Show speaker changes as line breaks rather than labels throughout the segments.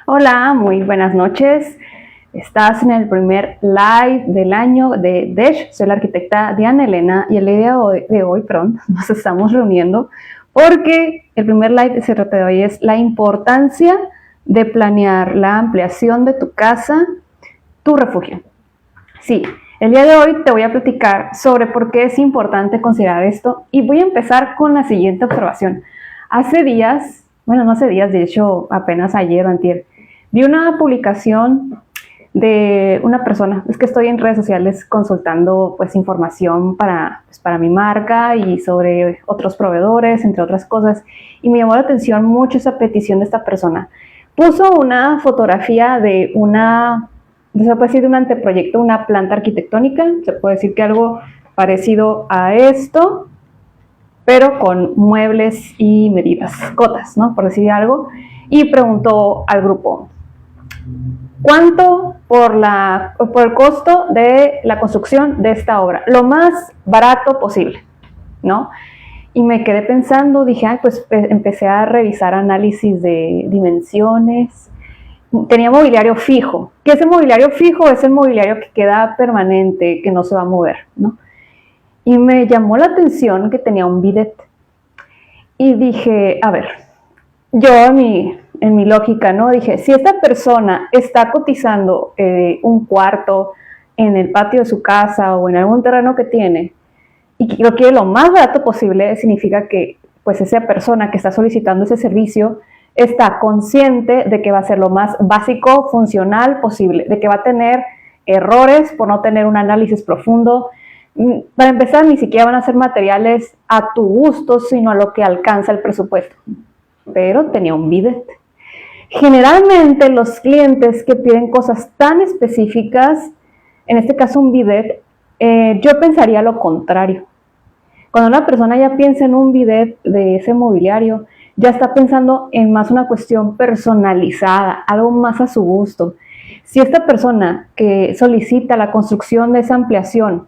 Hola, muy buenas noches. Estás en el primer live del año de DESH. Soy la arquitecta Diana Elena y el día de hoy nos estamos reuniendo porque el primer live se trata de hoy es la importancia de planear la ampliación de tu casa, tu refugio. Sí, el día de hoy te voy a platicar sobre por qué es importante considerar esto y voy a empezar con la siguiente observación. Hace días, bueno, no hace días, de hecho apenas ayer o antier, vi una publicación de una persona, es que estoy en redes sociales consultando pues información para mi marca y sobre otros proveedores, entre otras cosas, y me llamó la atención mucho esa petición de esta persona. Puso una fotografía de se puede decir de un anteproyecto, una planta arquitectónica, se puede decir que algo parecido a esto, pero con muebles y medidas, cotas, ¿no? Por decir algo, y preguntó al grupo, ¿cuánto por el costo de la construcción de esta obra? Lo más barato posible, ¿no? Y me quedé pensando, dije, pues empecé a revisar análisis de dimensiones. Tenía mobiliario fijo. ¿Qué es el mobiliario fijo? Es el mobiliario que queda permanente, que no se va a mover, ¿no? Y me llamó la atención que tenía un bidet. Y dije, a ver, yo en mi lógica, ¿no? Dije, si esta persona está cotizando un cuarto en el patio de su casa o en algún terreno que tiene y lo quiere lo más barato posible, significa que pues esa persona que está solicitando ese servicio está consciente de que va a ser lo más básico, funcional posible, de que va a tener errores por no tener un análisis profundo. Para empezar, ni siquiera van a ser materiales a tu gusto, sino a lo que alcanza el presupuesto. Pero tenía un bidet. Generalmente los clientes que piden cosas tan específicas, en este caso un bidet, yo pensaría lo contrario. Cuando una persona ya piensa en un bidet de ese mobiliario, ya está pensando en más una cuestión personalizada, algo más a su gusto. Si esta persona que solicita la construcción de esa ampliación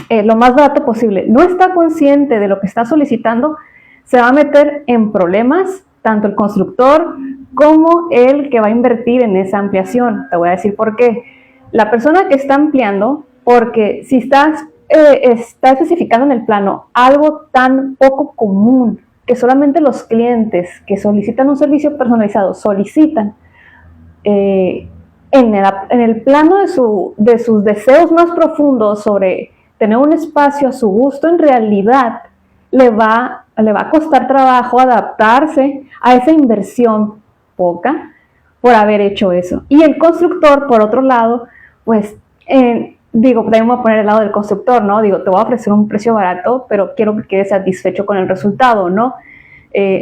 lo más barato posible no está consciente de lo que está solicitando, se va a meter en problemas tanto el constructor como el que va a invertir en esa ampliación. Te voy a decir por qué. La persona que está ampliando, porque si está especificando en el plano algo tan poco común que solamente los clientes que solicitan un servicio personalizado solicitan, en el plano de sus deseos más profundos sobre tener un espacio a su gusto, en realidad le va a costar trabajo adaptarse a esa inversión poca por haber hecho eso. Y el constructor, por otro lado, pues digo, también voy a poner el lado del constructor, ¿no? Digo, te voy a ofrecer un precio barato, pero quiero que quedes satisfecho con el resultado, ¿no?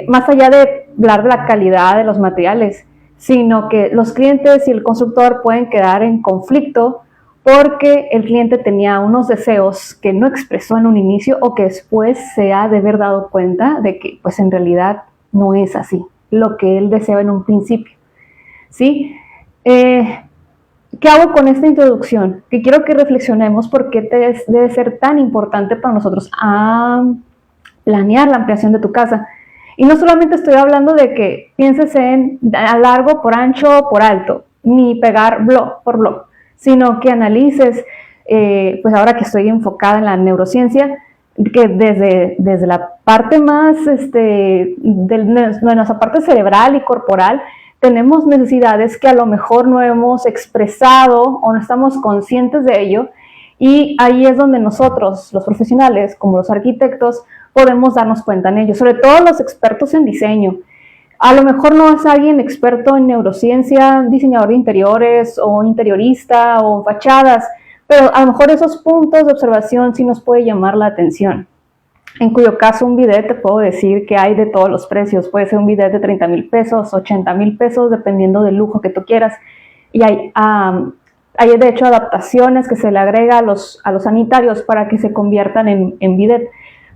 Más allá de hablar de la calidad de los materiales, sino que los clientes y el constructor pueden quedar en conflicto porque el cliente tenía unos deseos que no expresó en un inicio o que después se ha de haber dado cuenta de que pues en realidad no es así lo que él deseaba en un principio, ¿sí? ¿Qué hago con esta introducción? Que quiero que reflexionemos por qué debe ser tan importante para nosotros planear la ampliación de tu casa. Y no solamente estoy hablando de que pienses en a largo, por ancho, por alto, ni pegar blog por blog, sino que analices, pues ahora que estoy enfocada en la neurociencia, que desde la parte más, de nuestra parte cerebral y corporal, tenemos necesidades que a lo mejor no hemos expresado o no estamos conscientes de ello, y ahí es donde nosotros, los profesionales, como los arquitectos, podemos darnos cuenta en ello, sobre todo los expertos en diseño. A lo mejor no es alguien experto en neurociencia, diseñador de interiores o interiorista o fachadas, pero a lo mejor esos puntos de observación sí nos puede llamar la atención. En cuyo caso un bidet te puedo decir que hay de todos los precios. Puede ser un bidet de 30,000 pesos, 80,000 pesos, dependiendo del lujo que tú quieras. Y hay de hecho adaptaciones que se le agrega a los sanitarios para que se conviertan en bidet.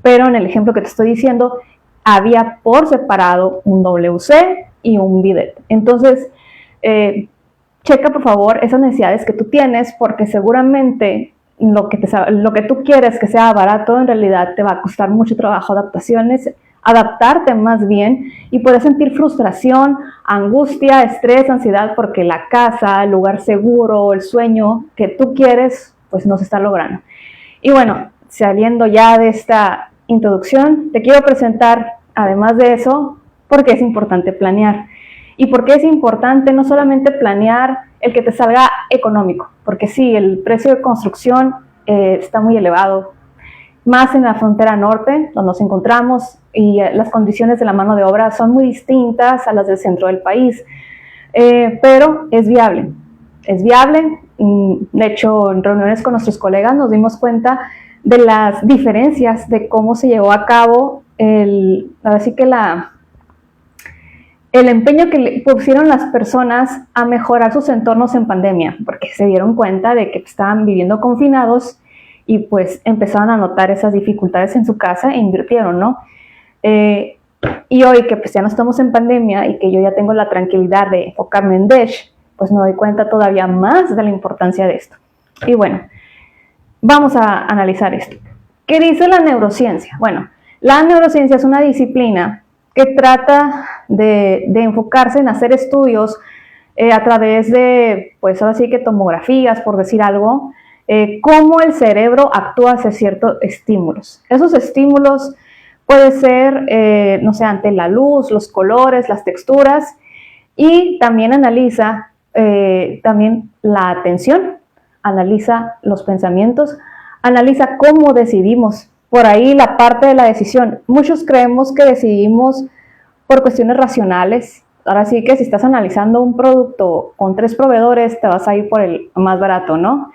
Pero en el ejemplo que te estoy diciendo, había por separado un WC y un bidet. Entonces, checa por favor esas necesidades que tú tienes, porque seguramente lo que tú quieres que sea barato, en realidad te va a costar mucho trabajo adaptarte más bien, y puedes sentir frustración angustia, estrés, ansiedad, porque la casa, el lugar seguro, el sueño que tú quieres, pues no se está logrando. Y bueno, saliendo ya de esta introducción, te quiero presentar, además de eso, por qué es importante planear. Y por qué es importante no solamente planear el que te salga económico, porque sí, el precio de construcción está muy elevado, más en la frontera norte, donde nos encontramos, y las condiciones de la mano de obra son muy distintas a las del centro del país, pero es viable. Es viable. De hecho, en reuniones con nuestros colegas nos dimos cuenta de las diferencias de cómo se llevó a cabo así que el empeño que le pusieron las personas a mejorar sus entornos en pandemia, porque se dieron cuenta de que estaban viviendo confinados y pues empezaron a notar esas dificultades en su casa e invirtieron, ¿no? Y hoy que pues ya no estamos en pandemia y que yo ya tengo la tranquilidad de enfocarme en Desh, pues me doy cuenta todavía más de la importancia de esto. Y bueno, vamos a analizar esto. ¿Qué dice la neurociencia? Bueno, la neurociencia es una disciplina que trata de enfocarse en hacer estudios a través de, pues ahora sí que tomografías, por decir algo, cómo el cerebro actúa hacia ciertos estímulos. Esos estímulos puede ser, no sé, ante la luz, los colores, las texturas, y también analiza también la atención, analiza los pensamientos, analiza cómo decidimos. Por ahí la parte de la decisión. Muchos creemos que decidimos por cuestiones racionales. Ahora sí que si estás analizando un producto con 3 proveedores, te vas a ir por el más barato, ¿no?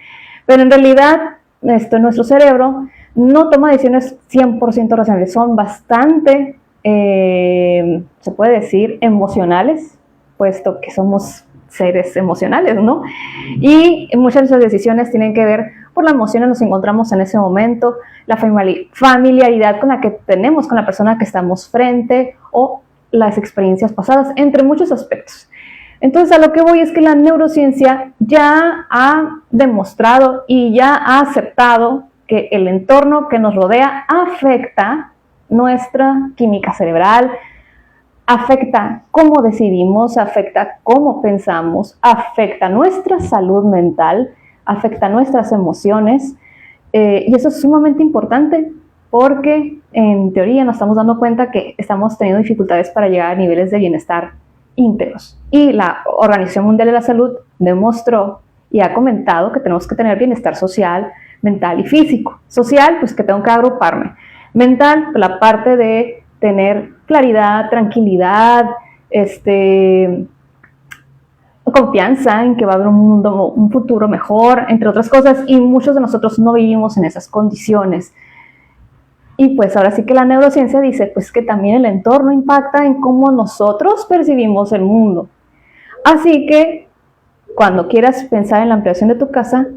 Pero en realidad, nuestro cerebro no toma decisiones 100% racionales, son bastante, se puede decir, emocionales, puesto que somos seres emocionales, ¿no? Y muchas de esas decisiones tienen que ver por la emoción que nos encontramos en ese momento, la familiaridad con la que tenemos con la persona que estamos frente o las experiencias pasadas, entre muchos aspectos. Entonces, a lo que voy es que la neurociencia ya ha demostrado y ya ha aceptado que el entorno que nos rodea afecta nuestra química cerebral, afecta cómo decidimos, afecta cómo pensamos, afecta nuestra salud mental, afecta nuestras emociones, y eso es sumamente importante porque en teoría nos estamos dando cuenta que estamos teniendo dificultades para llegar a niveles de bienestar íntegros. Y la Organización Mundial de la Salud demostró y ha comentado que tenemos que tener bienestar social, mental y físico. Social, pues que tengo que agruparme. Mental, pues la parte de tener claridad, tranquilidad, confianza en que va a haber un futuro mejor, entre otras cosas, y muchos de nosotros no vivimos en esas condiciones. Y pues ahora sí que la neurociencia dice pues que también el entorno impacta en cómo nosotros percibimos el mundo. Así que cuando quieras pensar en la ampliación de tu casa,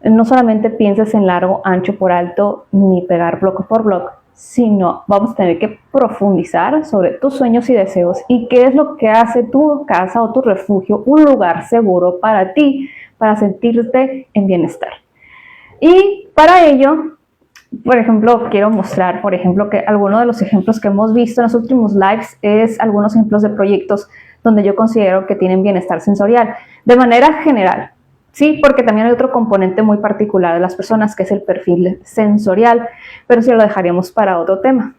no solamente pienses en largo, ancho por alto, ni pegar bloque por bloque, sino vamos a tener que profundizar sobre tus sueños y deseos y qué es lo que hace tu casa o tu refugio un lugar seguro para ti, para sentirte en bienestar. Y para ello, por ejemplo, quiero mostrar, por ejemplo, que algunos de los ejemplos que hemos visto en los últimos lives es algunos ejemplos de proyectos donde yo considero que tienen bienestar sensorial, de manera general, ¿sí? Porque también hay otro componente muy particular de las personas, que es el perfil sensorial, pero sí lo dejaríamos para otro tema.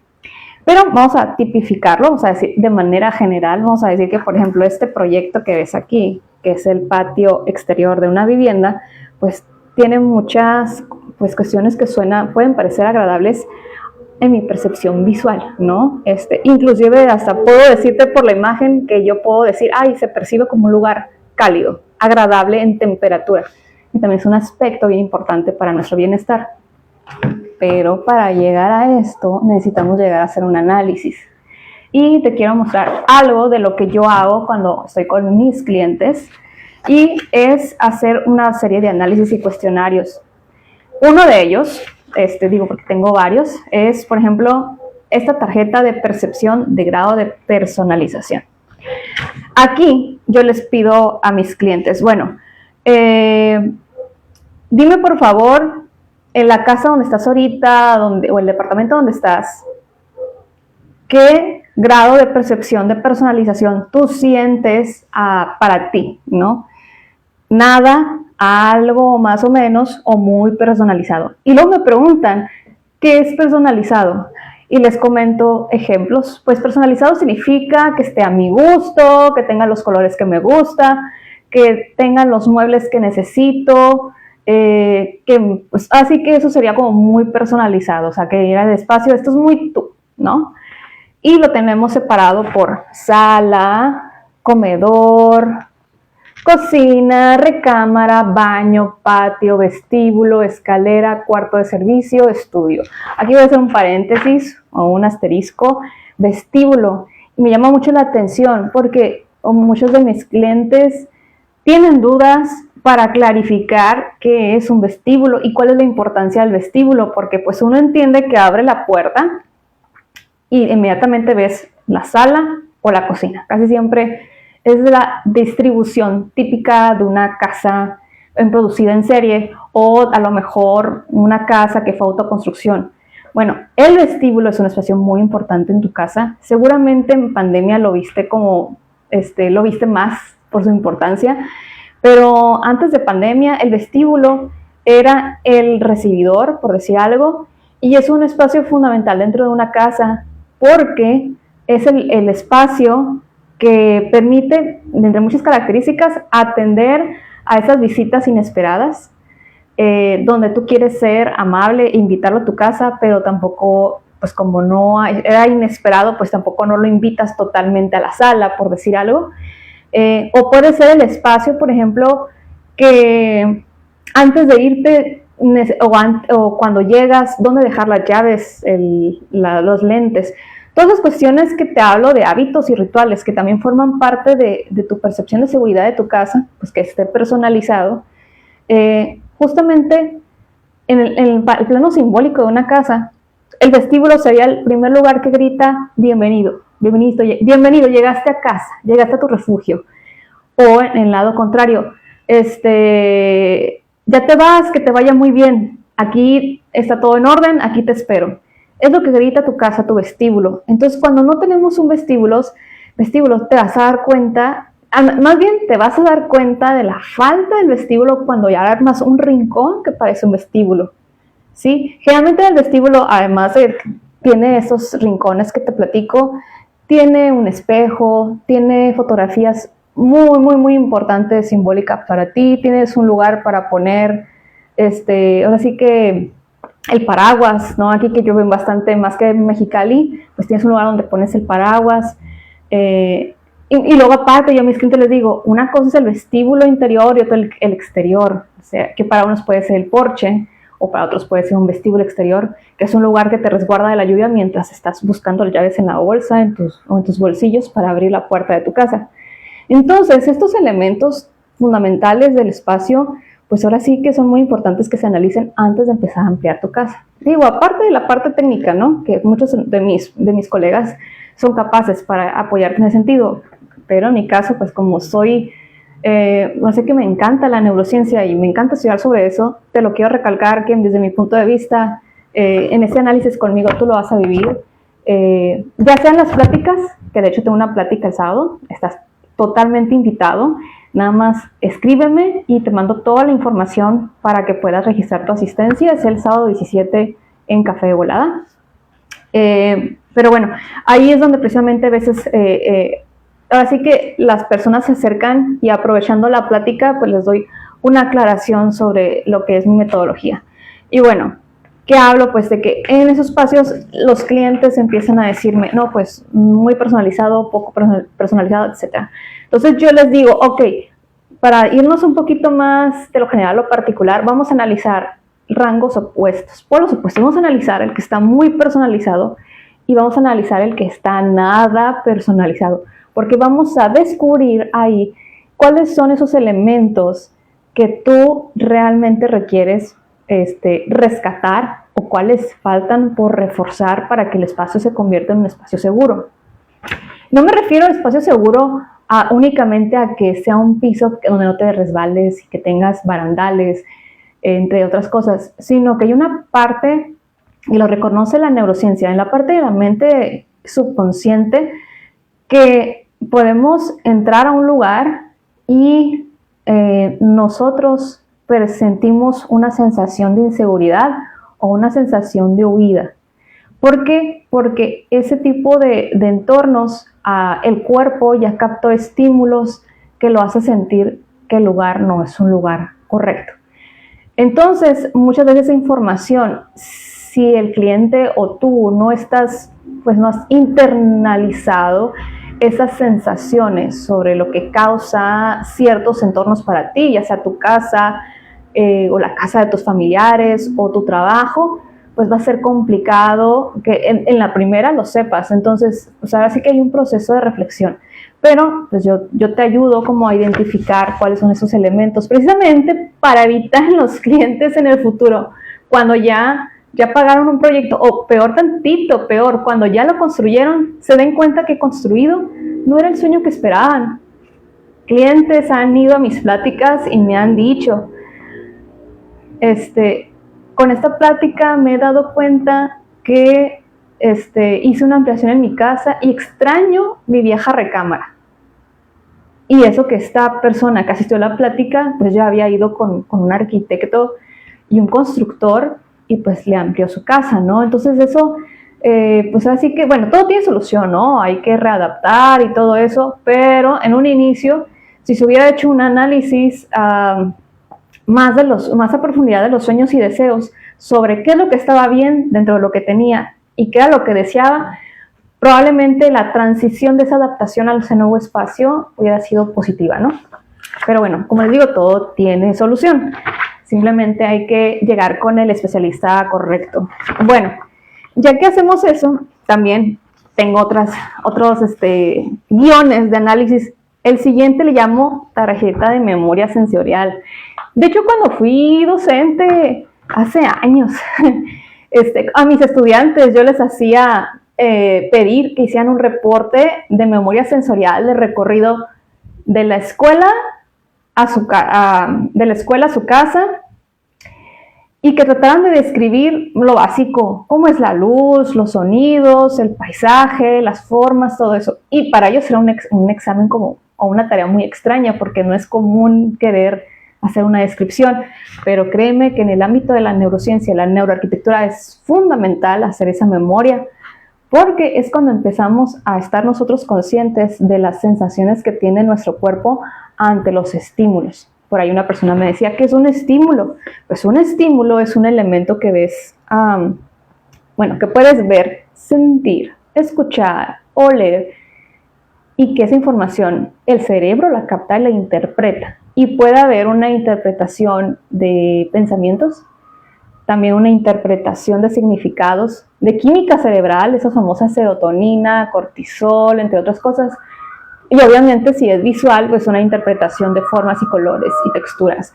Pero vamos a tipificarlo, vamos a decir de manera general, vamos a decir que, por ejemplo, este proyecto que ves aquí, que es el patio exterior de una vivienda, pues tiene muchas pues cuestiones que pueden parecer agradables en mi percepción visual, ¿no? Inclusive hasta puedo decirte por la imagen que yo puedo decir, ay, se percibe como un lugar cálido, agradable en temperatura. Y también es un aspecto bien importante para nuestro bienestar. Pero para llegar a esto necesitamos llegar a hacer un análisis. Y te quiero mostrar algo de lo que yo hago cuando estoy con mis clientes, y es hacer una serie de análisis y cuestionarios. Uno de ellos, digo porque tengo varios, es, por ejemplo, esta tarjeta de percepción de grado de personalización. Aquí yo les pido a mis clientes, bueno, dime por favor, en la casa donde estás ahorita, o el departamento donde estás, ¿qué grado de percepción de personalización tú sientes para ti, ¿no? Nada, algo más o menos o muy personalizado. Y luego me preguntan, ¿qué es personalizado? Y les comento ejemplos. Pues personalizado significa que esté a mi gusto, que tenga los colores que me gusta, que tengan los muebles que necesito, pues, así que eso sería como muy personalizado, o sea, que el espacio, esto es muy tú, ¿no? Y lo tenemos separado por sala, comedor, cocina, recámara, baño, patio, vestíbulo, escalera, cuarto de servicio, estudio. Aquí voy a hacer un paréntesis o un asterisco, vestíbulo. Y me llama mucho la atención porque muchos de mis clientes tienen dudas para clarificar qué es un vestíbulo y cuál es la importancia del vestíbulo, porque pues uno entiende que abre la puerta y inmediatamente ves la sala o la cocina. Casi siempre es la distribución típica de una casa producida en serie o a lo mejor una casa que fue autoconstrucción. Bueno, el vestíbulo es un espacio muy importante en tu casa. Seguramente en pandemia lo viste lo viste más por su importancia, pero antes de pandemia el vestíbulo era el recibidor, por decir algo, y es un espacio fundamental dentro de una casa porque es el espacio que permite, entre muchas características, atender a esas visitas inesperadas, donde tú quieres ser amable e invitarlo a tu casa, pero tampoco, pues como no era inesperado, pues tampoco no lo invitas totalmente a la sala, por decir algo. O puede ser el espacio, por ejemplo, que antes de irte o cuando llegas, dónde dejar las llaves, los lentes. Todas las cuestiones que te hablo de hábitos y rituales que también forman parte de tu percepción de seguridad de tu casa, pues que esté personalizado, justamente en el plano simbólico de una casa, el vestíbulo sería el primer lugar que grita bienvenido, bienvenido, llegaste a casa, llegaste a tu refugio. O en el lado contrario, ya te vas, que te vaya muy bien, aquí está todo en orden, aquí te espero. Es lo que grita tu casa, tu vestíbulo. Entonces, cuando no tenemos un vestíbulo, te vas a dar cuenta, más bien te vas a dar cuenta de la falta del vestíbulo cuando ya armas un rincón que parece un vestíbulo, ¿sí? Generalmente el vestíbulo, además tiene esos rincones que te platico, tiene un espejo, tiene fotografías muy, muy, muy importantes, simbólicas para ti, tienes un lugar para poner, ahora sí que el paraguas, ¿no? Aquí que llueve bastante, más que en Mexicali, pues tienes un lugar donde pones el paraguas. Y luego aparte, yo a mis clientes les digo, una cosa es el vestíbulo interior y otra el exterior. O sea, que para unos puede ser el porche o para otros puede ser un vestíbulo exterior, que es un lugar que te resguarda de la lluvia mientras estás buscando las llaves en la bolsa o en tus bolsillos para abrir la puerta de tu casa. Entonces, estos elementos fundamentales del espacio, pues ahora sí que son muy importantes que se analicen antes de empezar a ampliar tu casa. Digo, aparte de la parte técnica, ¿no? Que muchos de mis colegas son capaces para apoyarte en ese sentido, pero en mi caso, pues como soy, no sé, que me encanta la neurociencia y me encanta estudiar sobre eso, te lo quiero recalcar que desde mi punto de vista, en este análisis conmigo tú lo vas a vivir, ya sean las pláticas, que de hecho tengo una plática el sábado, estás totalmente invitado. Nada más escríbeme y te mando toda la información para que puedas registrar tu asistencia. Es el sábado 17 en Café de Volada. Pero bueno, ahí es donde precisamente a veces, ahora sí que las personas se acercan y aprovechando la plática, pues les doy una aclaración sobre lo que es mi metodología. Y bueno, ¿qué hablo? Pues de que en esos espacios los clientes empiezan a decirme, no, pues muy personalizado, poco personalizado, etc. Entonces yo les digo, ok, para irnos un poquito más de lo general a lo particular, vamos a analizar rangos opuestos, polos opuestos. Vamos a analizar el que está muy personalizado y vamos a analizar el que está nada personalizado, porque vamos a descubrir ahí cuáles son esos elementos que tú realmente requieres rescatar o cuáles faltan por reforzar para que el espacio se convierta en un espacio seguro. No me refiero al espacio seguro únicamente a que sea un piso donde no te resbales y que tengas barandales, entre otras cosas, sino que hay una parte, y lo reconoce la neurociencia, en la parte de la mente subconsciente que podemos entrar a un lugar y nosotros presentimos una sensación de inseguridad o una sensación de huida. ¿Por qué? Porque ese tipo de entornos, el cuerpo ya captó estímulos que lo hace sentir que el lugar no es un lugar correcto. Entonces, muchas veces esa información, si el cliente o tú no has internalizado esas sensaciones sobre lo que causa ciertos entornos para ti, ya sea tu casa o la casa de tus familiares o tu trabajo, pues va a ser complicado que en la primera lo sepas. Entonces, pues ahora sí que hay un proceso de reflexión. Pero pues yo te ayudo como a identificar cuáles son esos elementos, precisamente para evitar los clientes en el futuro, cuando ya pagaron un proyecto, o peor tantito, peor, cuando ya lo construyeron, se den cuenta que construido no era el sueño que esperaban. Clientes han ido a mis pláticas y me han dicho, con esta plática me he dado cuenta que hice una ampliación en mi casa y extraño mi vieja recámara. Y eso que esta persona que asistió a la plática, pues ya había ido con un arquitecto y un constructor y pues le amplió su casa, ¿no? Entonces eso, pues así que, bueno, todo tiene solución, ¿no? Hay que readaptar y todo eso, pero en un inicio, si se hubiera hecho un análisis más a profundidad de los sueños y deseos sobre qué es lo que estaba bien dentro de lo que tenía y qué era lo que deseaba, probablemente la transición de esa adaptación a ese nuevo espacio hubiera sido positiva, ¿no? Pero bueno, como les digo, todo tiene solución. Simplemente hay que llegar con el especialista correcto. Bueno, ya que hacemos eso, también tengo otros guiones de análisis. El siguiente le llamo tarjeta de memoria sensorial. De hecho, cuando fui docente hace años, a mis estudiantes yo les hacía pedir que hicieran un reporte de memoria sensorial de recorrido de la escuela a su casa y que trataran de describir lo básico, cómo es la luz, los sonidos, el paisaje, las formas, todo eso. Y para ellos era un examen o una tarea muy extraña porque no es común querer hacer una descripción, pero créeme que en el ámbito de la neurociencia, la neuroarquitectura es fundamental hacer esa memoria porque es cuando empezamos a estar nosotros conscientes de las sensaciones que tiene nuestro cuerpo ante los estímulos. Por ahí una persona me decía, ¿qué es un estímulo? Pues un estímulo es un elemento que ves, que puedes ver, sentir, escuchar, oler, y que esa información el cerebro la capta y la interpreta. Y puede haber una interpretación de pensamientos, también una interpretación de significados, de química cerebral, esa famosa serotonina, cortisol, entre otras cosas. Y obviamente si es visual, pues una interpretación de formas y colores y texturas.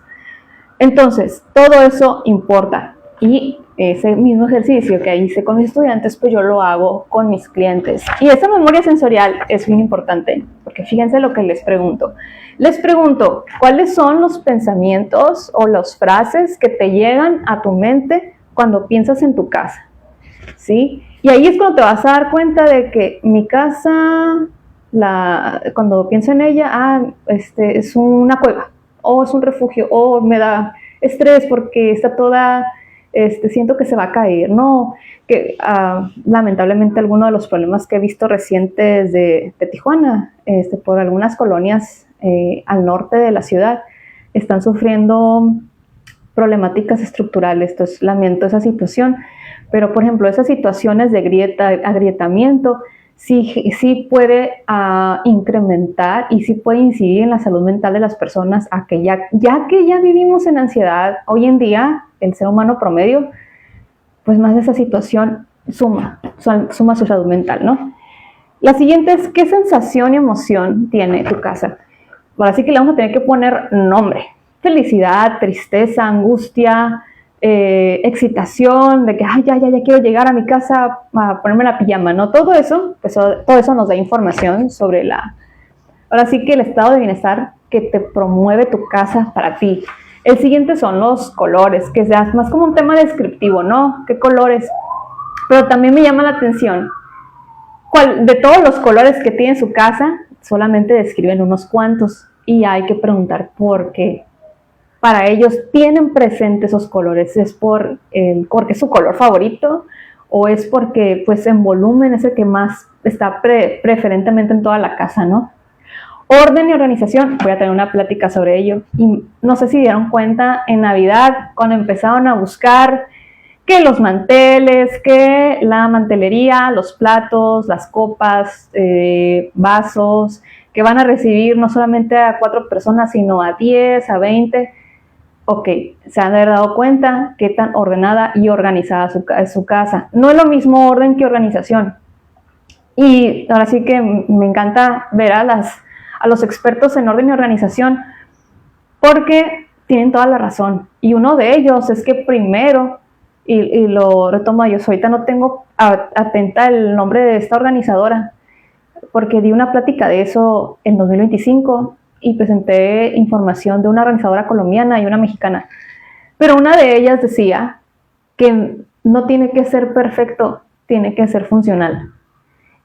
Entonces, todo eso importa. Y ese mismo ejercicio que hice con mis estudiantes, pues yo lo hago con mis clientes. Y esta memoria sensorial es muy importante, porque fíjense lo que les pregunto. Les pregunto, ¿cuáles son los pensamientos o las frases que te llegan a tu mente cuando piensas en tu casa? ¿Sí? Y ahí es cuando te vas a dar cuenta de que mi casa, cuando pienso en ella, es una cueva, o es un refugio, o me da estrés porque está toda, siento que se va a caer, ¿no? Que lamentablemente algunos de los problemas que he visto recientes de Tijuana, por algunas colonias al norte de la ciudad, están sufriendo problemáticas estructurales. Entonces lamento esa situación, pero por ejemplo esas situaciones de agrietamiento sí puede incrementar y sí puede incidir en la salud mental de las personas, ya que ya vivimos en ansiedad. Hoy en día el ser humano promedio, pues más de esa situación suma su salud mental, ¿no? La siguiente es, ¿qué sensación y emoción tiene tu casa? Ahora sí que le vamos a tener que poner nombre. Felicidad, tristeza, angustia, excitación, de que ya quiero llegar a mi casa a ponerme la pijama, ¿no? Todo eso nos da información sobre ahora sí que el estado de bienestar que te promueve tu casa para ti. El siguiente son los colores, que es más como un tema descriptivo, ¿no? ¿Qué colores? Pero también me llama la atención de todos los colores que tiene su casa, solamente describen unos cuantos y hay que preguntar por qué. Para ellos tienen presente esos colores, ¿es porque es su color favorito o es porque pues en volumen es el que más está preferentemente en toda la casa, ¿no? Orden y organización, voy a tener una plática sobre ello. Y no sé si dieron cuenta en Navidad cuando empezaron a buscar que los manteles, que la mantelería, los platos, las copas, vasos, que van a recibir no solamente a 4 personas, sino a 10, a 20. Ok, se han de haber dado cuenta qué tan ordenada y organizada es su casa. No es lo mismo orden que organización. Y ahora sí que me encanta ver a los expertos en orden y organización porque tienen toda la razón. Y uno de ellos es que primero, y lo retomo yo, ahorita no tengo atenta el nombre de esta organizadora, porque di una plática de eso en 2025 y presenté información de una organizadora colombiana y una mexicana. Pero una de ellas decía que no tiene que ser perfecto, tiene que ser funcional.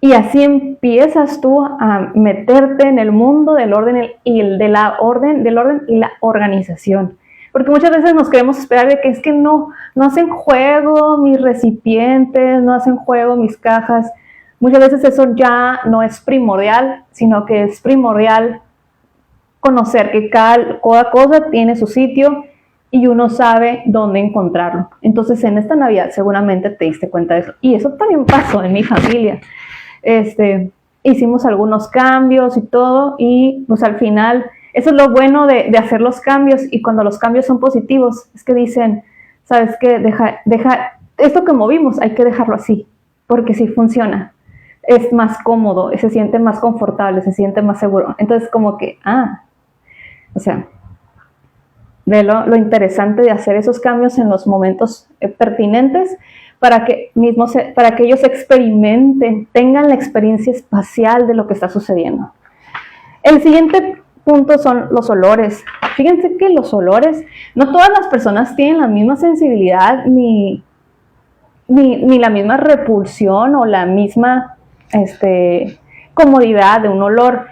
Y así empiezas tú a meterte en el mundo del orden y la organización. Porque muchas veces nos queremos esperar de que es que no hacen juego mis recipientes, no hacen juego mis cajas. Muchas veces eso ya no es primordial, sino que es primordial conocer que cada cosa tiene su sitio y uno sabe dónde encontrarlo. Entonces en esta Navidad seguramente te diste cuenta de eso. Y eso también pasó en mi familia. Hicimos algunos cambios y todo, y pues al final, eso es lo bueno de hacer los cambios, y cuando los cambios son positivos, es que dicen, ¿sabes qué? Deja esto que movimos, hay que dejarlo así, porque sí funciona, es más cómodo, se siente más confortable, se siente más seguro. Entonces como que, o sea, ve lo interesante de hacer esos cambios en los momentos pertinentes, para que ellos experimenten, tengan la experiencia espacial de lo que está sucediendo. El siguiente punto son los olores. Fíjense que los olores, no todas las personas tienen la misma sensibilidad ni la misma repulsión o la misma comodidad de un olor,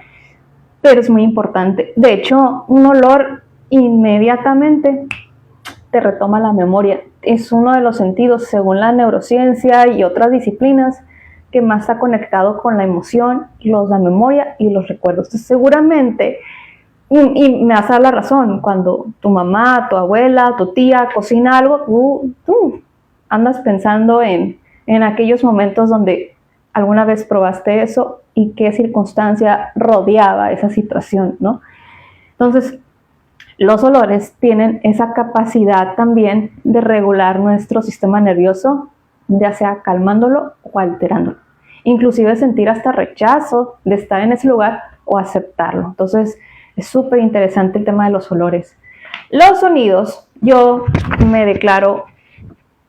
pero es muy importante. De hecho, un olor inmediatamente te retoma la memoria. Es uno de los sentidos, según la neurociencia y otras disciplinas, que más está conectado con la emoción, la memoria y los recuerdos. Entonces, seguramente, y me vas a dar la razón, cuando tu mamá, tu abuela, tu tía cocina algo, tú andas pensando en aquellos momentos donde alguna vez probaste eso y qué circunstancia rodeaba esa situación, ¿no? Entonces, los olores tienen esa capacidad también de regular nuestro sistema nervioso, ya sea calmándolo o alterándolo. Inclusive sentir hasta rechazo de estar en ese lugar o aceptarlo. Entonces es súper interesante el tema de los olores. Los sonidos, yo me declaro,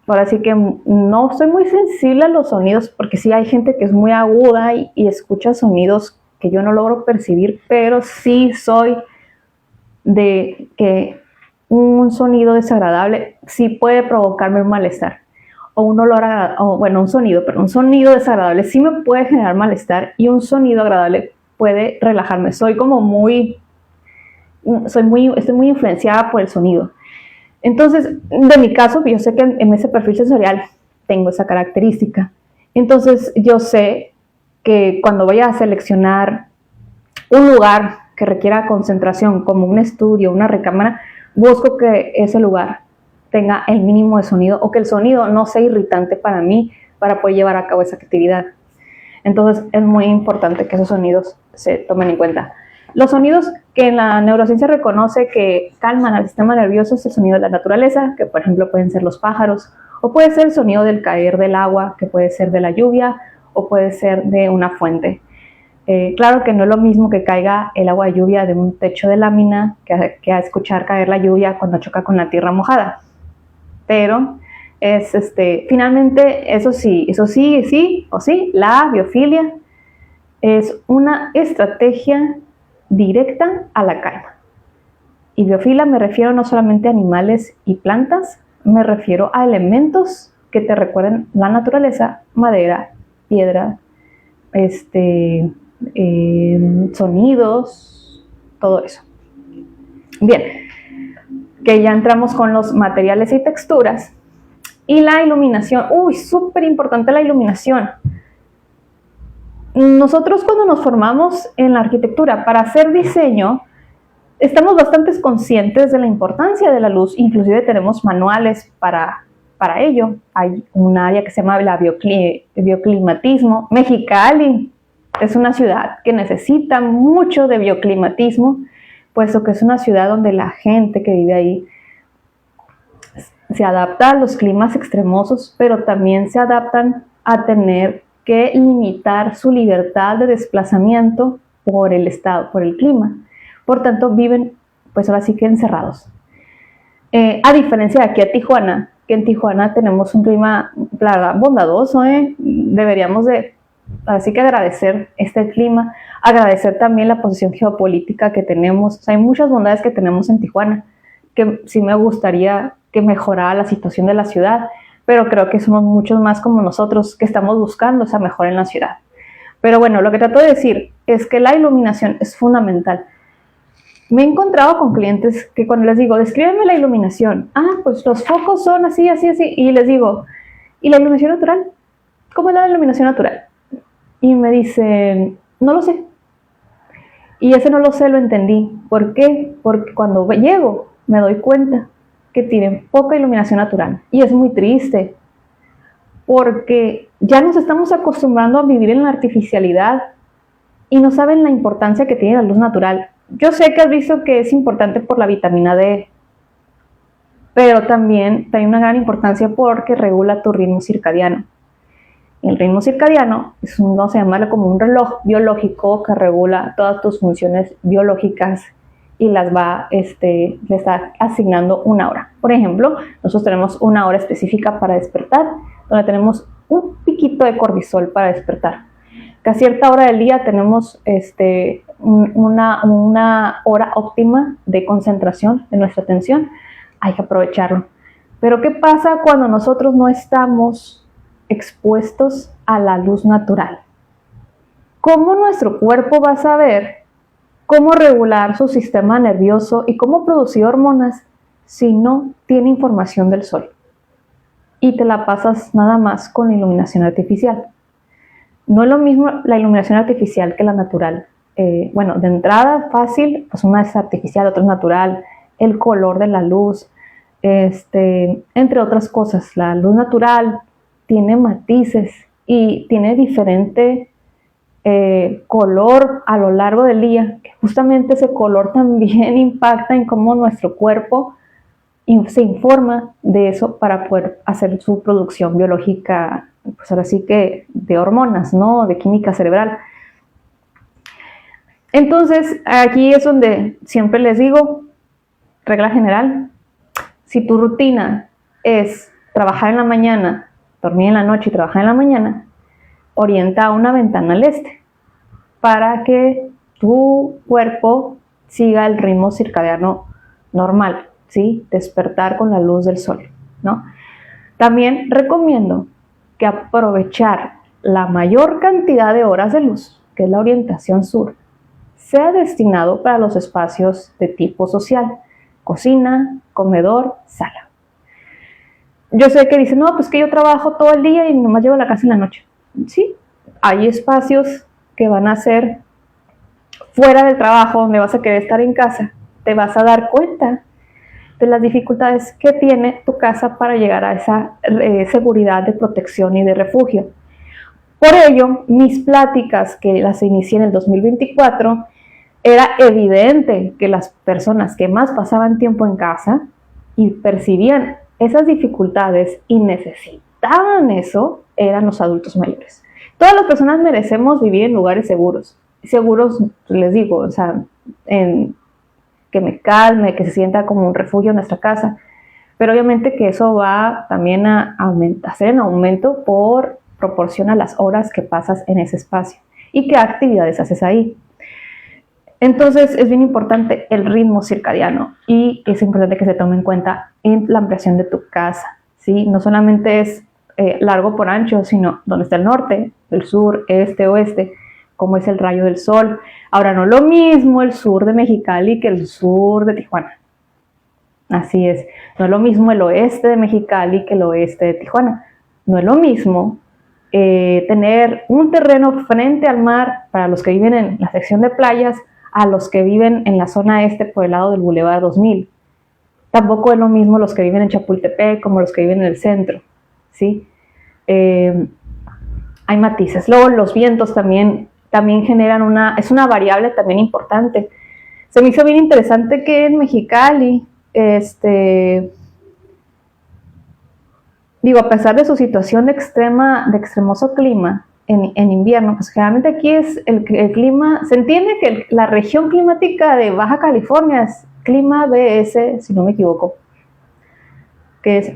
ahora sí que no soy muy sensible a los sonidos, porque sí hay gente que es muy aguda y escucha sonidos que yo no logro percibir, pero sí soy de que un sonido desagradable sí puede provocarme un malestar, o un olor un sonido desagradable sí me puede generar malestar, y un sonido agradable puede relajarme. Estoy muy influenciada por el sonido. Entonces, de mi caso, yo sé que en ese perfil sensorial tengo esa característica. Entonces, yo sé que cuando voy a seleccionar un lugar que requiera concentración, como un estudio, una recámara, busco que ese lugar tenga el mínimo de sonido, o que el sonido no sea irritante para mí, para poder llevar a cabo esa actividad. Entonces es muy importante que esos sonidos se tomen en cuenta. Los sonidos que en la neurociencia reconoce que calman al sistema nervioso es el sonido de la naturaleza, que por ejemplo pueden ser los pájaros, o puede ser el sonido del caer del agua, que puede ser de la lluvia, o puede ser de una fuente. Claro que no es lo mismo que caiga el agua de lluvia de un techo de lámina que a escuchar caer la lluvia cuando choca con la tierra mojada. Pero es finalmente, eso sí, la biofilia es una estrategia directa a la calma. Y biofilia me refiero no solamente a animales y plantas, me refiero a elementos que te recuerden la naturaleza: madera, piedra, sonidos, todo eso. Bien, que ya entramos con los materiales y texturas. Y la iluminación, súper importante la iluminación. Nosotros cuando nos formamos en la arquitectura para hacer diseño, estamos bastante conscientes de la importancia de la luz, inclusive tenemos manuales para ello. Hay un área que se llama la bioclimatismo. Mexicali es una ciudad que necesita mucho de bioclimatismo, puesto que es una ciudad donde la gente que vive ahí se adapta a los climas extremosos, pero también se adaptan a tener que limitar su libertad de desplazamiento por el estado, por el clima. Por tanto, viven, pues ahora sí que encerrados. A diferencia de aquí a Tijuana, que en Tijuana tenemos un clima bondadoso, deberíamos de, así que agradecer este clima, agradecer también la posición geopolítica que tenemos. O sea, hay muchas bondades que tenemos en Tijuana, que sí me gustaría que mejorara la situación de la ciudad, pero creo que somos muchos más como nosotros que estamos buscando esa mejora en la ciudad. Pero bueno, lo que trato de decir es que la iluminación es fundamental. Me he encontrado con clientes que cuando les digo, descríbeme la iluminación, pues los focos son así, así, así, y les digo, ¿y la iluminación natural? ¿Cómo es la iluminación natural? Y me dicen, no lo sé. Y ese no lo sé, lo entendí. ¿Por qué? Porque cuando llego me doy cuenta que tienen poca iluminación natural. Y es muy triste, porque ya nos estamos acostumbrando a vivir en la artificialidad y no saben la importancia que tiene la luz natural. Yo sé que has visto que es importante por la vitamina D, pero también tiene una gran importancia porque regula tu ritmo circadiano. El ritmo circadiano es vamos a llamarlo como un reloj biológico que regula todas tus funciones biológicas y las va, le está asignando una hora. Por ejemplo, nosotros tenemos una hora específica para despertar, donde tenemos un piquito de cortisol para despertar. Que a cierta hora del día tenemos una hora óptima de concentración de nuestra atención. Hay que aprovecharlo. Pero ¿qué pasa cuando nosotros no estamos expuestos a la luz natural? ¿Cómo nuestro cuerpo va a saber cómo regular su sistema nervioso y cómo producir hormonas si no tiene información del sol? Y te la pasas nada más con la iluminación artificial. No es lo mismo la iluminación artificial que la natural. De entrada fácil, pues una es artificial, otra es natural. El color de la luz, entre otras cosas. La luz natural tiene matices y tiene diferente color a lo largo del día, que justamente ese color también impacta en cómo nuestro cuerpo se informa de eso para poder hacer su producción biológica, pues ahora sí que de hormonas, ¿no? De química cerebral. Entonces, aquí es donde siempre les digo, regla general, si tu rutina es trabajar en la mañana, dormir en la noche y trabajar en la mañana, orienta a una ventana al este para que tu cuerpo siga el ritmo circadiano normal, ¿sí? Despertar con la luz del sol, ¿no? También recomiendo que aprovechar la mayor cantidad de horas de luz, que es la orientación sur, sea destinado para los espacios de tipo social, cocina, comedor, sala. Yo sé que dicen, no, pues que yo trabajo todo el día y nomás llevo a la casa en la noche. Sí, hay espacios que van a ser fuera del trabajo, donde vas a querer estar en casa. Te vas a dar cuenta de las dificultades que tiene tu casa para llegar a esa seguridad de protección y de refugio. Por ello, mis pláticas, que las inicié en el 2024, era evidente que las personas que más pasaban tiempo en casa y percibían esas dificultades y necesitaban eso, eran los adultos mayores. Todas las personas merecemos vivir en lugares seguros. Seguros, les digo, o sea, que me calme, que se sienta como un refugio en nuestra casa. Pero obviamente que eso va también a hacer en aumento por proporción a las horas que pasas en ese espacio y qué actividades haces ahí. Entonces es bien importante el ritmo circadiano y es importante que se tome en cuenta en la ampliación de tu casa, ¿sí? No solamente es largo por ancho, sino dónde está el norte, el sur, este, oeste, cómo es el rayo del sol. Ahora, no lo mismo el sur de Mexicali que el sur de Tijuana. Así es, no es lo mismo el oeste de Mexicali que el oeste de Tijuana. No es lo mismo tener un terreno frente al mar para los que viven en la sección de playas a los que viven en la zona este por el lado del Boulevard 2000. Tampoco es lo mismo los que viven en Chapultepec como los que viven en el centro, ¿sí? Hay matices. Luego los vientos también generan es una variable también importante. Se me hizo bien interesante que en Mexicali, a pesar de su situación de extremoso clima en invierno, pues generalmente aquí es el clima, se entiende que la región climática de Baja California es clima BS, si no me equivoco, que es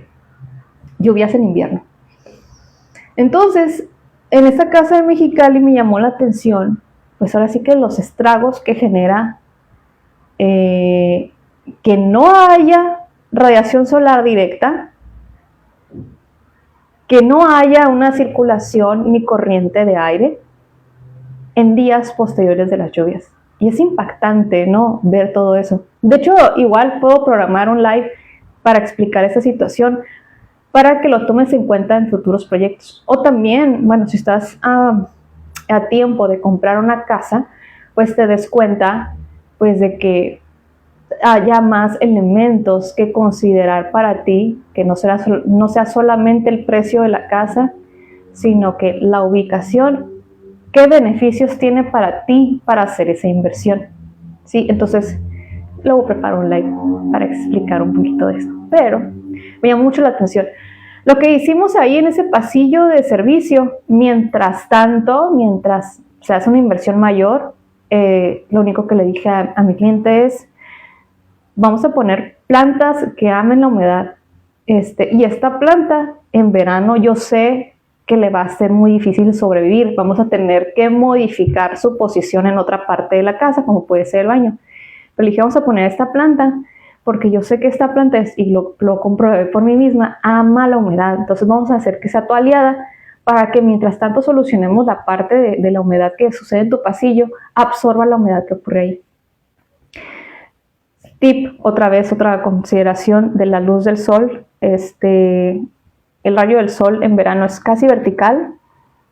lluvias en invierno. Entonces, en esta casa de Mexicali me llamó la atención, pues ahora sí que los estragos que genera que no haya radiación solar directa, que no haya una circulación ni corriente de aire en días posteriores de las lluvias. Y es impactante, ¿no?, ver todo eso. De hecho, igual puedo programar un live para explicar esa situación, para que lo tomes en cuenta en futuros proyectos. O también, bueno, si estás a tiempo de comprar una casa, pues te des cuenta, pues, de que haya más elementos que considerar para ti, que no sea solamente el precio de la casa, sino que la ubicación, qué beneficios tiene para ti para hacer esa inversión, ¿sí? Entonces, luego preparo un live para explicar un poquito de esto, pero me llamó mucho la atención lo que hicimos ahí en ese pasillo de servicio. Mientras se hace una inversión mayor, lo único que le dije a mi cliente es: vamos a poner plantas que amen la humedad, y esta planta en verano yo sé que le va a ser muy difícil sobrevivir, vamos a tener que modificar su posición en otra parte de la casa, como puede ser el baño. Pero le dije, vamos a poner esta planta porque yo sé que esta planta, y lo comprobé por mí misma, ama la humedad. Entonces vamos a hacer que sea tu aliada para que mientras tanto solucionemos la parte de la humedad que sucede en tu pasillo, absorba la humedad que ocurre ahí. Tip, otra consideración de la luz del sol. El rayo del sol en verano es casi vertical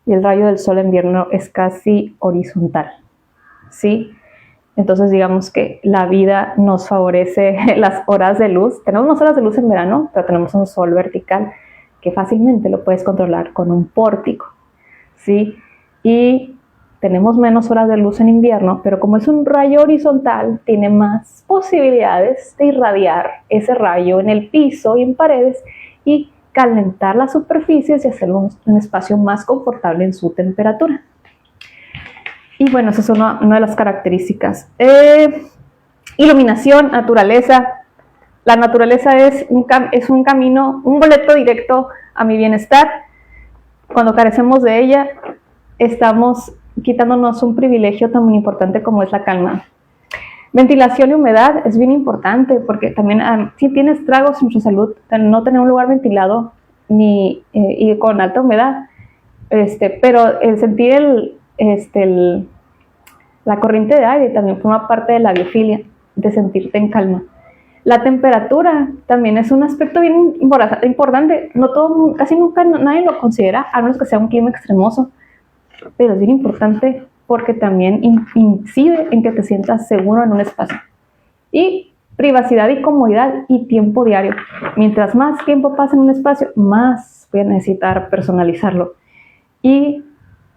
y el rayo del sol en invierno es casi horizontal, ¿sí? Entonces digamos que la vida nos favorece las horas de luz. Tenemos más horas de luz en verano, pero tenemos un sol vertical que fácilmente lo puedes controlar con un pórtico, ¿sí? Y tenemos menos horas de luz en invierno, pero como es un rayo horizontal, tiene más posibilidades de irradiar ese rayo en el piso y en paredes y calentar las superficies y hacerlo un espacio más confortable en su temperatura. Y bueno, esa es una de las características. Iluminación, naturaleza. La naturaleza es un camino, un boleto directo a mi bienestar. Cuando carecemos de ella, estamos quitándonos un privilegio tan importante como es la calma. Ventilación y humedad es bien importante porque también si tiene estragos en nuestra salud, no tener un lugar ventilado y con alta humedad, pero el sentir la corriente de aire también forma parte de la biofilia, de sentirte en calma. La temperatura también es un aspecto bien importante. Casi nunca nadie lo considera, a menos que sea un clima extremoso, pero es bien importante porque también incide en que te sientas seguro en un espacio. Y privacidad y comodidad y tiempo diario. Mientras más tiempo pasa en un espacio, más voy a necesitar personalizarlo. Y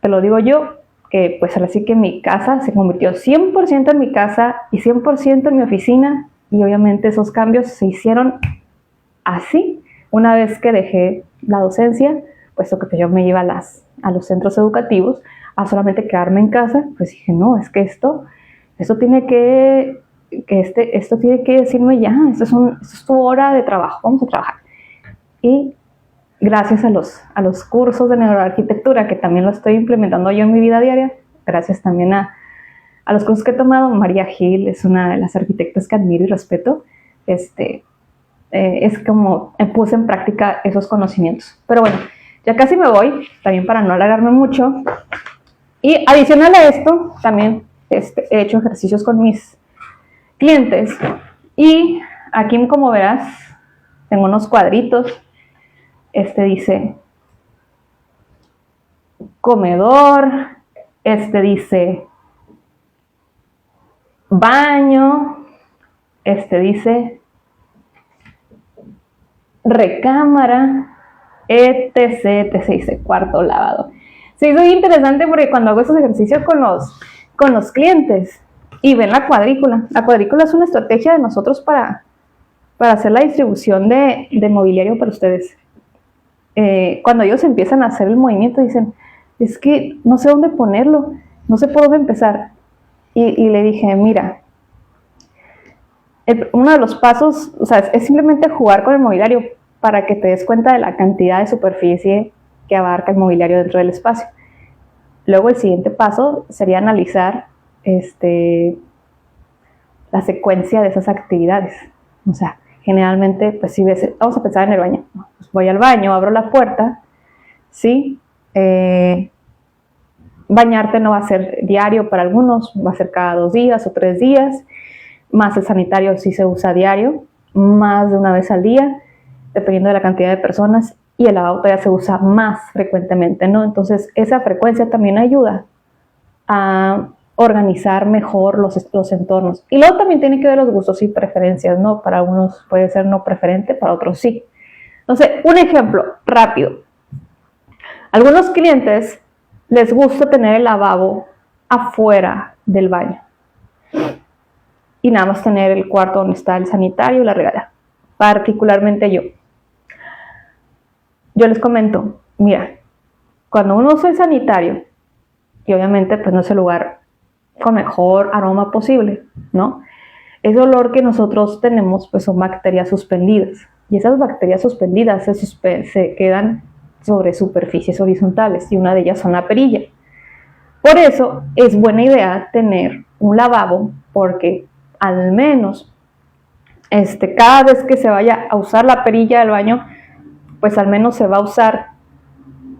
te lo digo yo, que pues ahora sí que mi casa se convirtió 100% en mi casa y 100% en mi oficina, y obviamente esos cambios se hicieron así una vez que dejé la docencia, puesto que yo me iba a los centros educativos a solamente quedarme en casa. Pues dije, no, es que esto tiene que decirme ya, esto es tu hora de trabajo, vamos a trabajar. Y gracias a los cursos de neuroarquitectura, que también lo estoy implementando yo en mi vida diaria, gracias también a los cursos que he tomado. María Gil es una de las arquitectas que admiro y respeto. Es como puse en práctica esos conocimientos. Pero bueno, Ya casi me voy, también para no alargarme mucho. Y adicional a esto, también he hecho ejercicios con mis clientes. Y aquí, como verás, tengo unos cuadritos. Dice comedor, dice baño, dice recámara, etc, dice cuarto lavado. Se hizo interesante porque cuando hago estos ejercicios con los clientes y ven la cuadrícula es una estrategia de nosotros para hacer la distribución de mobiliario para ustedes. Cuando ellos empiezan a hacer el movimiento dicen, es que no sé dónde ponerlo, no sé por dónde empezar. Y le dije, mira, uno de los pasos, o sea, es simplemente jugar con el mobiliario para que te des cuenta de la cantidad de superficie que abarca el mobiliario dentro del espacio. Luego el siguiente paso sería analizar la secuencia de esas actividades. O sea, generalmente, pues si ves, vamos a pensar en el baño. Pues voy al baño, abro la puerta, ¿sí? Bañarte no va a ser diario para algunos, va a ser cada 2 días o 3 días, más el sanitario sí se usa diario, más de una vez al día, dependiendo de la cantidad de personas, y el lavabo todavía se usa más frecuentemente, ¿no? Entonces, esa frecuencia también ayuda a organizar mejor los entornos. Y luego también tiene que ver los gustos y preferencias, ¿no? Para algunos puede ser no preferente, para otros sí. Entonces, un ejemplo rápido. Algunos clientes les gusta tener el lavabo afuera del baño y nada más tener el cuarto donde está el sanitario y la regadera. Particularmente yo les comento, mira, cuando uno usa el sanitario, y obviamente pues no es el lugar con mejor aroma posible, ¿no? Ese olor que nosotros tenemos pues son bacterias suspendidas, y esas bacterias suspendidas se quedan sobre superficies horizontales, y una de ellas son la perilla. Por eso es buena idea tener un lavabo, porque al menos cada vez que se vaya a usar la perilla del baño, pues al menos se va a usar,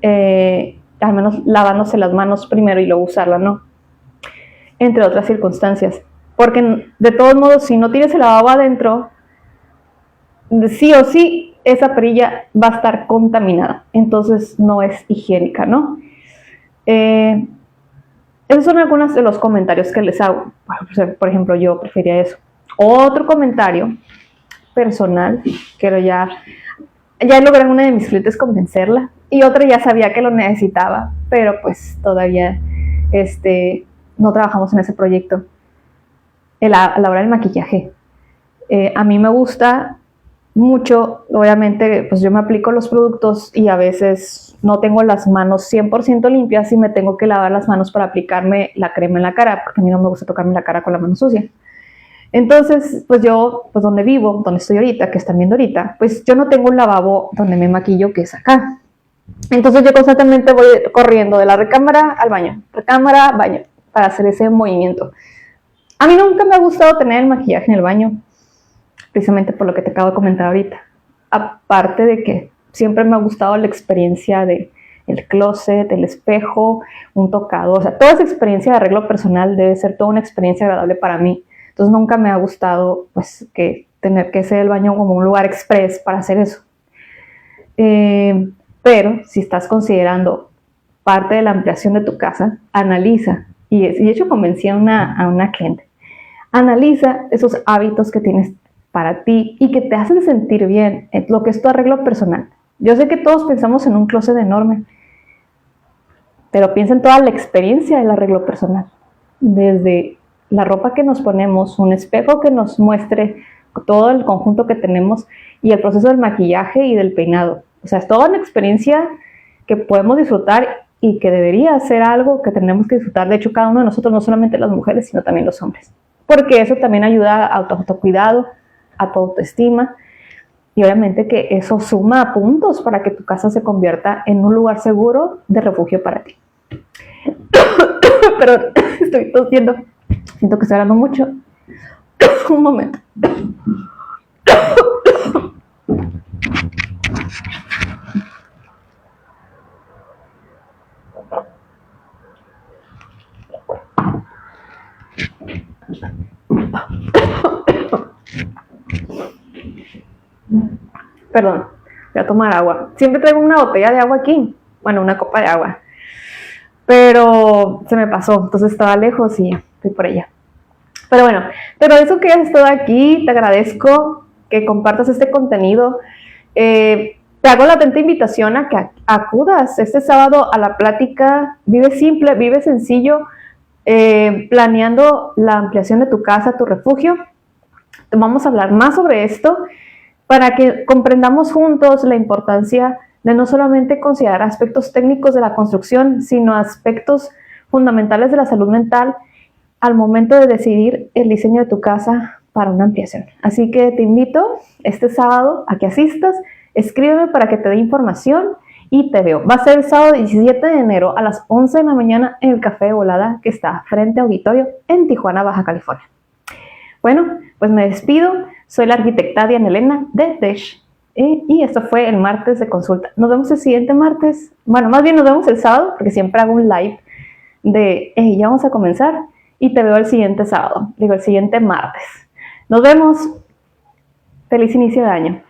al menos lavándose las manos primero y luego usarla, ¿no? Entre otras circunstancias. Porque de todos modos, si no tienes el lavabo adentro, sí o sí, esa perilla va a estar contaminada. Entonces no es higiénica, ¿no? Esos son algunos de los comentarios que les hago. Por ejemplo, yo prefería eso. Otro comentario personal, pero ya logré a una de mis clientes convencerla, y otra ya sabía que lo necesitaba, pero pues todavía no trabajamos en ese proyecto. A la hora del maquillaje, a mí me gusta mucho, obviamente, pues yo me aplico los productos y a veces no tengo las manos 100% limpias y me tengo que lavar las manos para aplicarme la crema en la cara, porque a mí no me gusta tocarme la cara con la mano sucia. Entonces, pues yo, pues donde vivo, donde estoy ahorita, que están viendo ahorita, pues yo no tengo un lavabo donde me maquillo, que es acá. Entonces yo constantemente voy corriendo de la recámara al baño, recámara, baño, para hacer ese movimiento. A mí nunca me ha gustado tener el maquillaje en el baño, precisamente por lo que te acabo de comentar ahorita. Aparte de que siempre me ha gustado la experiencia de el closet, el espejo, un tocador, o sea, toda esa experiencia de arreglo personal debe ser toda una experiencia agradable para mí. Entonces nunca me ha gustado pues que tener que ser el baño como un lugar express para hacer eso. Pero si estás considerando parte de la ampliación de tu casa, analiza, y de hecho convencí a una cliente, analiza esos hábitos que tienes para ti y que te hacen sentir bien, lo que es tu arreglo personal. Yo sé que todos pensamos en un closet enorme, pero piensa en toda la experiencia del arreglo personal, desde la ropa que nos ponemos, un espejo que nos muestre todo el conjunto que tenemos y el proceso del maquillaje y del peinado. O sea, es toda una experiencia que podemos disfrutar y que debería ser algo que tenemos que disfrutar. De hecho, cada uno de nosotros, no solamente las mujeres, sino también los hombres. Porque eso también ayuda a autocuidado, a tu autoestima, y obviamente que eso suma puntos para que tu casa se convierta en un lugar seguro de refugio para ti. Pero estoy tosiendo. Siento que estoy hablando mucho. Un momento. Perdón, voy a tomar agua. Siempre traigo una botella de agua aquí. Bueno, una copa de agua. Pero se me pasó, entonces estaba lejos y fui por ella. Pero bueno, te agradezco que hayas estado aquí, te agradezco que compartas este contenido. Te hago la atenta invitación a que acudas este sábado a la plática Vive Simple, Vive Sencillo, planeando la ampliación de tu casa, tu refugio. Vamos a hablar más sobre esto para que comprendamos juntos la importancia de no solamente considerar aspectos técnicos de la construcción, sino aspectos fundamentales de la salud mental al momento de decidir el diseño de tu casa para una ampliación. Así que te invito este sábado a que asistas, escríbeme para que te dé información y te veo. Va a ser el sábado 17 de enero a las 11 de la mañana en el Café de Volada, que está frente a Auditorio en Tijuana, Baja California. Bueno, pues me despido. Soy la arquitecta Diana Elena de Desh. Y esto fue el martes de consulta. Nos vemos el siguiente martes. Bueno, más bien nos vemos el sábado, porque siempre hago un live de, ya vamos a comenzar. Y te veo el siguiente sábado, el siguiente martes. Nos vemos. Feliz inicio de año.